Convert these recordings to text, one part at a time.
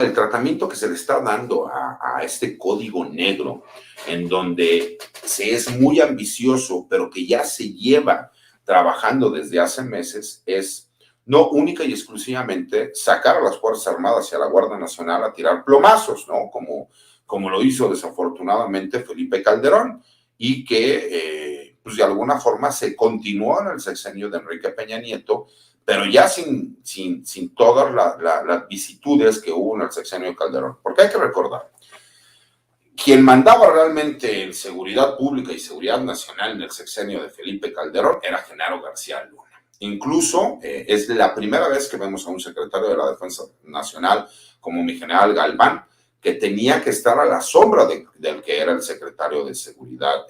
el tratamiento que se le está dando a este código negro, en donde se es muy ambicioso, pero que ya se lleva trabajando desde hace meses, es no única y exclusivamente sacar a las Fuerzas Armadas y a la Guardia Nacional a tirar plomazos, ¿no? Como lo hizo desafortunadamente Felipe Calderón, y que pues de alguna forma se continuó en el sexenio de Enrique Peña Nieto, pero ya sin todas las vicisitudes que hubo en el sexenio de Calderón. Porque hay que recordar, quien mandaba realmente en seguridad pública y seguridad nacional en el sexenio de Felipe Calderón era Genaro García Luna. Incluso es la primera vez que vemos a un secretario de la Defensa Nacional como mi general Galván, que tenía que estar a la sombra del que era el secretario de Seguridad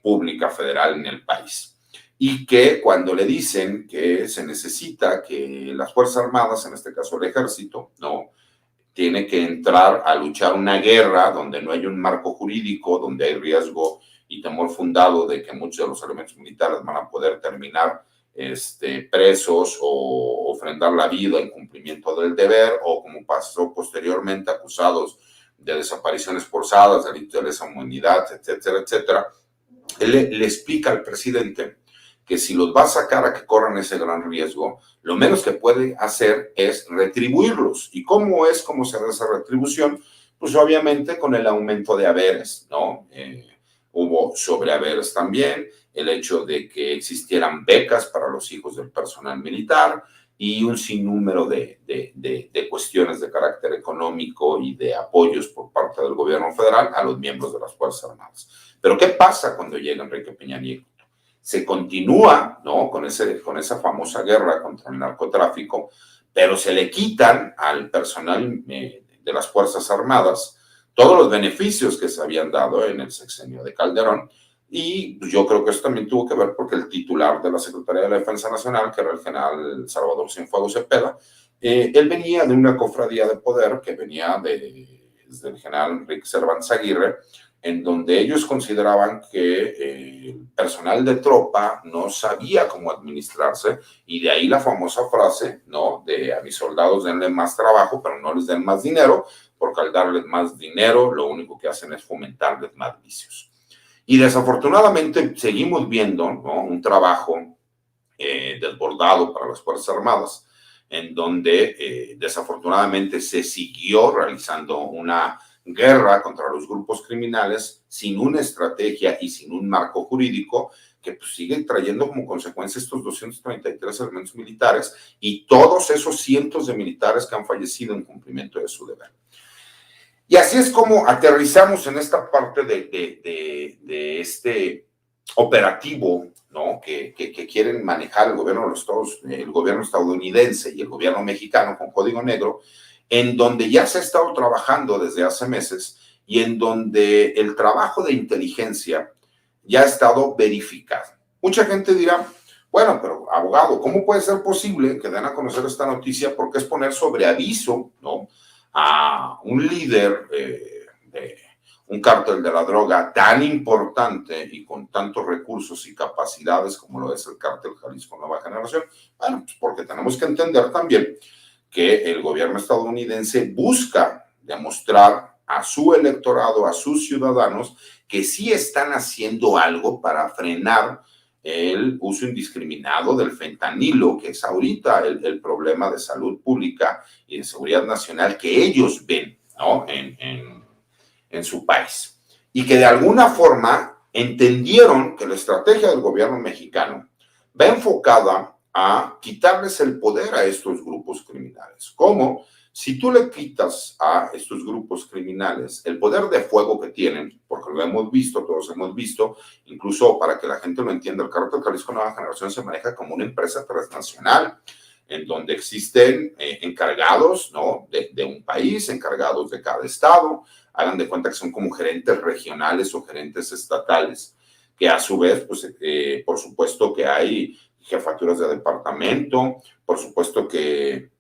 Pública Federal en el país. Y que cuando le dicen que se necesita que las Fuerzas Armadas, en este caso el Ejército, no tiene que entrar a luchar una guerra donde no hay un marco jurídico, donde hay riesgo y temor fundado de que muchos de los elementos militares van a poder terminar presos o ofrendar la vida en cumplimiento del deber, o como pasó posteriormente, acusados de desapariciones forzadas, delitos de lesa humanidad, etcétera, etcétera. Él le explica al presidente que si los va a sacar a que corran ese gran riesgo, lo menos que puede hacer es retribuirlos. ¿Y cómo se hace esa retribución? Pues obviamente con el aumento de haberes, ¿no? Hubo sobrehaberes también, el hecho de que existieran becas para los hijos del personal militar y un sinnúmero de cuestiones de carácter económico y de apoyos por parte del gobierno federal a los miembros de las Fuerzas Armadas. Pero ¿qué pasa cuando llega Enrique Peña Nieto? Se continúa, ¿no? con esa famosa guerra contra el narcotráfico, pero se le quitan al personal de las Fuerzas Armadas todos los beneficios que se habían dado en el sexenio de Calderón, y yo creo que eso también tuvo que ver porque el titular de la Secretaría de la Defensa Nacional, que era el general Salvador Cienfuegos Cepeda, él venía de una cofradía de poder que venía desde el general Enrique Cervantes Aguirre, en donde ellos consideraban que el personal de tropa no sabía cómo administrarse, y de ahí la famosa frase, ¿no? De a mis soldados denle más trabajo, pero no les den más dinero, porque al darles más dinero, lo único que hacen es fomentarles más vicios. Y desafortunadamente seguimos viendo, ¿no? Un trabajo desbordado para las Fuerzas Armadas, en donde desafortunadamente se siguió realizando una guerra contra los grupos criminales sin una estrategia y sin un marco jurídico, que pues siguen trayendo como consecuencia estos 233 elementos militares y todos esos cientos de militares que han fallecido en cumplimiento de su deber. Y así es como aterrizamos en esta parte de este operativo, ¿no? que quieren manejar el gobierno de los Estados, el gobierno estadounidense y el gobierno mexicano con código negro, en donde ya se ha estado trabajando desde hace meses y en donde el trabajo de inteligencia ya ha estado verificado. Mucha gente dirá, bueno, pero abogado, ¿cómo puede ser posible que den a conocer esta noticia? Porque es poner sobre aviso, ¿no? A un líder de un cártel de la droga tan importante y con tantos recursos y capacidades como lo es el cártel Jalisco Nueva Generación. Bueno, pues porque tenemos que entender también que el gobierno estadounidense busca demostrar a su electorado, a sus ciudadanos, que sí están haciendo algo para frenar el uso indiscriminado del fentanilo, que es ahorita el problema de salud pública y de seguridad nacional que ellos ven, ¿no? en su país. Y que de alguna forma entendieron que la estrategia del gobierno mexicano va enfocada a quitarles el poder a estos grupos criminales. ¿Cómo? Si tú le quitas a estos grupos criminales el poder de fuego que tienen, porque lo hemos visto, todos hemos visto, incluso para que la gente lo entienda, el cártel Jalisco Nueva Generación se maneja como una empresa transnacional, en donde existen encargados, ¿no? de un país, encargados de cada estado, hagan de cuenta que son como gerentes regionales o gerentes estatales, que a su vez, pues, por supuesto que hay jefaturas de departamento, por supuesto que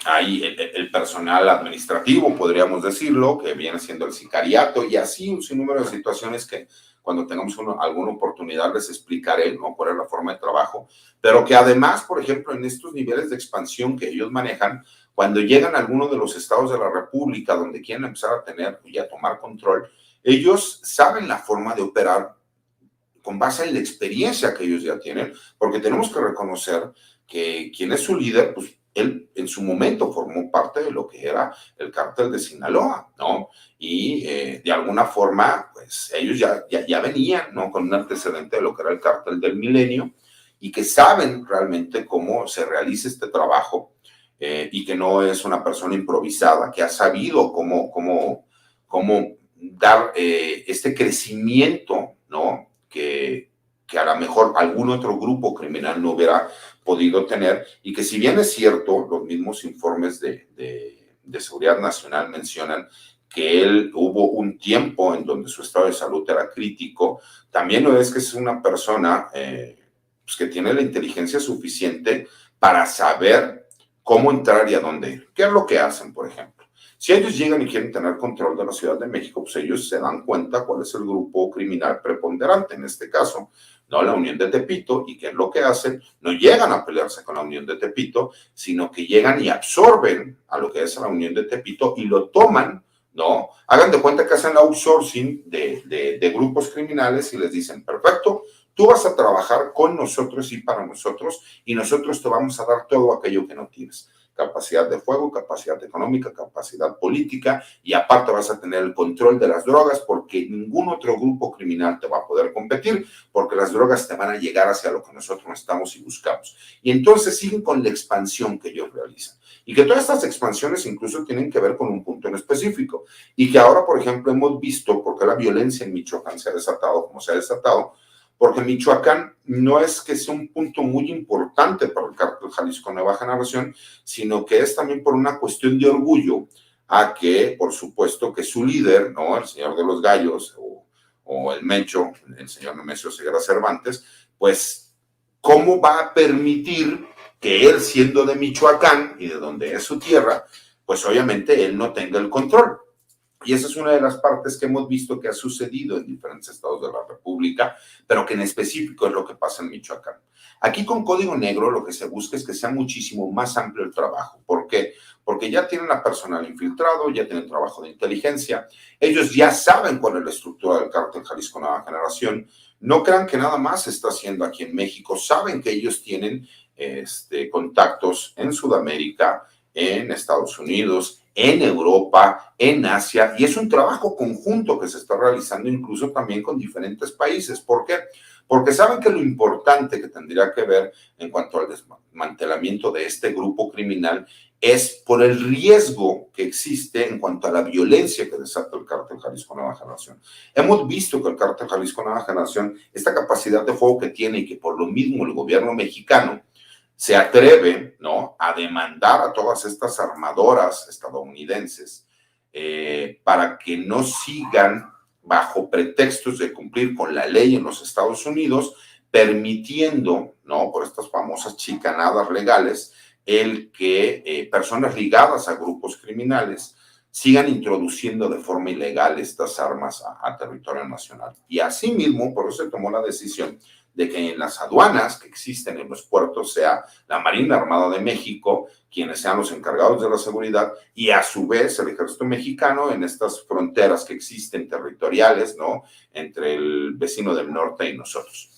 hay el personal administrativo, podríamos decirlo, que viene siendo el sicariato, y así un sinnúmero de situaciones que cuando tengamos alguna oportunidad les explicaré, ¿no? Cuál es la forma de trabajo, pero que además, por ejemplo, en estos niveles de expansión que ellos manejan, cuando llegan a algunos de los estados de la República donde quieren empezar a tener y a tomar control, ellos saben la forma de operar con base en la experiencia que ellos ya tienen, porque tenemos que reconocer que quien es su líder, pues él en su momento formó parte de lo que era el cártel de Sinaloa, ¿no? Y de alguna forma, pues ellos ya venían, ¿no? Con un antecedente de lo que era el cártel del Milenio y que saben realmente cómo se realiza este trabajo y que no es una persona improvisada, que ha sabido cómo dar este crecimiento, ¿no? Que a lo mejor algún otro grupo criminal no hubiera podido tener, y que si bien es cierto, los mismos informes de seguridad nacional mencionan que él hubo un tiempo en donde su estado de salud era crítico, también no es que es una persona pues que tiene la inteligencia suficiente para saber cómo entrar y a dónde ir. ¿Qué es lo que hacen, por ejemplo? Si ellos llegan y quieren tener control de la Ciudad de México, pues ellos se dan cuenta cuál es el grupo criminal preponderante, en este caso, no la Unión de Tepito, y qué es lo que hacen, no llegan a pelearse con la Unión de Tepito, sino que llegan y absorben a lo que es la Unión de Tepito y lo toman, ¿no? Hagan de cuenta que hacen el outsourcing de grupos criminales y les dicen, perfecto, tú vas a trabajar con nosotros y para nosotros, y nosotros te vamos a dar todo aquello que no tienes. Capacidad de fuego, capacidad económica, capacidad política, y aparte vas a tener el control de las drogas porque ningún otro grupo criminal te va a poder competir, porque las drogas te van a llegar hacia lo que nosotros necesitamos y buscamos. Y entonces siguen con la expansión que ellos realizan. Y que todas estas expansiones incluso tienen que ver con un punto en específico. Y que ahora, por ejemplo, hemos visto por qué la violencia en Michoacán se ha desatado como se ha desatado, porque Michoacán no es que sea un punto muy importante para el cártel Jalisco Nueva Generación, sino que es también por una cuestión de orgullo a que, por supuesto, que su líder, ¿no? El señor de los gallos o el Mencho, el señor Nemesio Ceguera Cervantes, pues, ¿cómo va a permitir que él, siendo de Michoacán y de donde es su tierra, pues obviamente él no tenga el control? Y esa es una de las partes que hemos visto que ha sucedido en diferentes estados de la República, pero que en específico es lo que pasa en Michoacán. Aquí con Código Negro lo que se busca es que sea muchísimo más amplio el trabajo. ¿Por qué? Porque ya tienen a personal infiltrado, ya tienen trabajo de inteligencia, ellos ya saben cuál es la estructura del cártel Jalisco Nueva Generación. No crean que nada más se está haciendo aquí en México, saben que ellos tienen contactos en Sudamérica, en Estados Unidos, en Europa, en Asia, y es un trabajo conjunto que se está realizando incluso también con diferentes países. ¿Por qué? Porque saben que lo importante que tendría que ver en cuanto al desmantelamiento de este grupo criminal es por el riesgo que existe en cuanto a la violencia que desata el cártel Jalisco Nueva Generación. Hemos visto que el cártel Jalisco Nueva Generación, esta capacidad de fuego que tiene y que por lo mismo el gobierno mexicano se atreve, ¿no?, a demandar a todas estas armadoras estadounidenses para que no sigan bajo pretextos de cumplir con la ley en los Estados Unidos, permitiendo, ¿no?, por estas famosas chicanadas legales, el que personas ligadas a grupos criminales sigan introduciendo de forma ilegal estas armas a territorio nacional. Y asimismo, por eso se tomó la decisión de que en las aduanas que existen en los puertos sea la Marina Armada de México quienes sean los encargados de la seguridad, y a su vez el ejército mexicano en estas fronteras que existen territoriales, ¿no?, entre el vecino del norte y nosotros.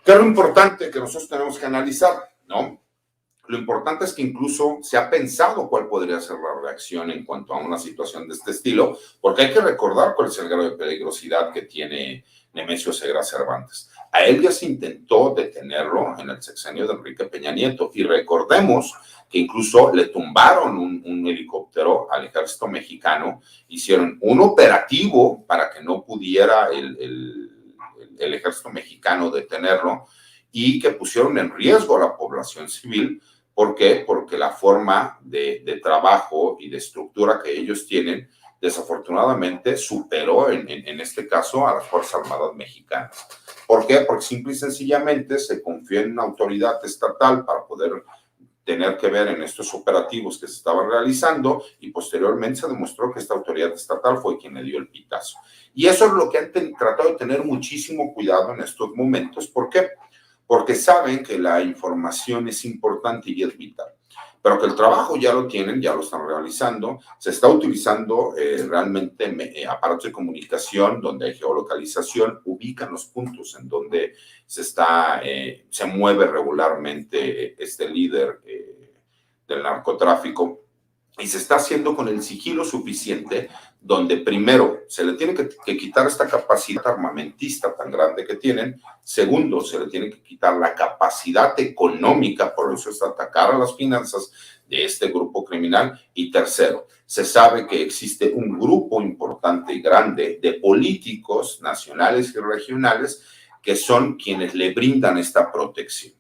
¿Qué es lo importante que nosotros tenemos que analizar, no? Lo importante es que incluso se ha pensado cuál podría ser la reacción en cuanto a una situación de este estilo, porque hay que recordar cuál es el grado de peligrosidad que tiene Nemesio Ceguera Cervantes. A él ya se intentó detenerlo en el sexenio de Enrique Peña Nieto, y recordemos que incluso le tumbaron un helicóptero al ejército mexicano, hicieron un operativo para que no pudiera el ejército mexicano detenerlo, y que pusieron en riesgo a la población civil. ¿Por qué? Porque la forma de trabajo y de estructura que ellos tienen, desafortunadamente, superó en este caso a las Fuerzas Armadas mexicanas. ¿Por qué? Porque simple y sencillamente se confió en una autoridad estatal para poder tener que ver en estos operativos que se estaban realizando, y posteriormente se demostró que esta autoridad estatal fue quien le dio el pitazo. Y eso es lo que han tratado de tener muchísimo cuidado en estos momentos. ¿Por qué? Porque saben que la información es importante y es vital. pero que el trabajo ya lo tienen, ya lo están realizando. Se está utilizando realmente aparatos de comunicación donde hay geolocalización, ubican los puntos en donde se mueve regularmente este líder del narcotráfico, y se está haciendo con el sigilo suficiente, donde primero se le tiene que quitar esta capacidad armamentista tan grande que tienen. Segundo, se le tiene que quitar la capacidad económica, por eso es atacar a las finanzas de este grupo criminal. Y tercero, se sabe que existe un grupo importante y grande de políticos nacionales y regionales que son quienes le brindan esta protección.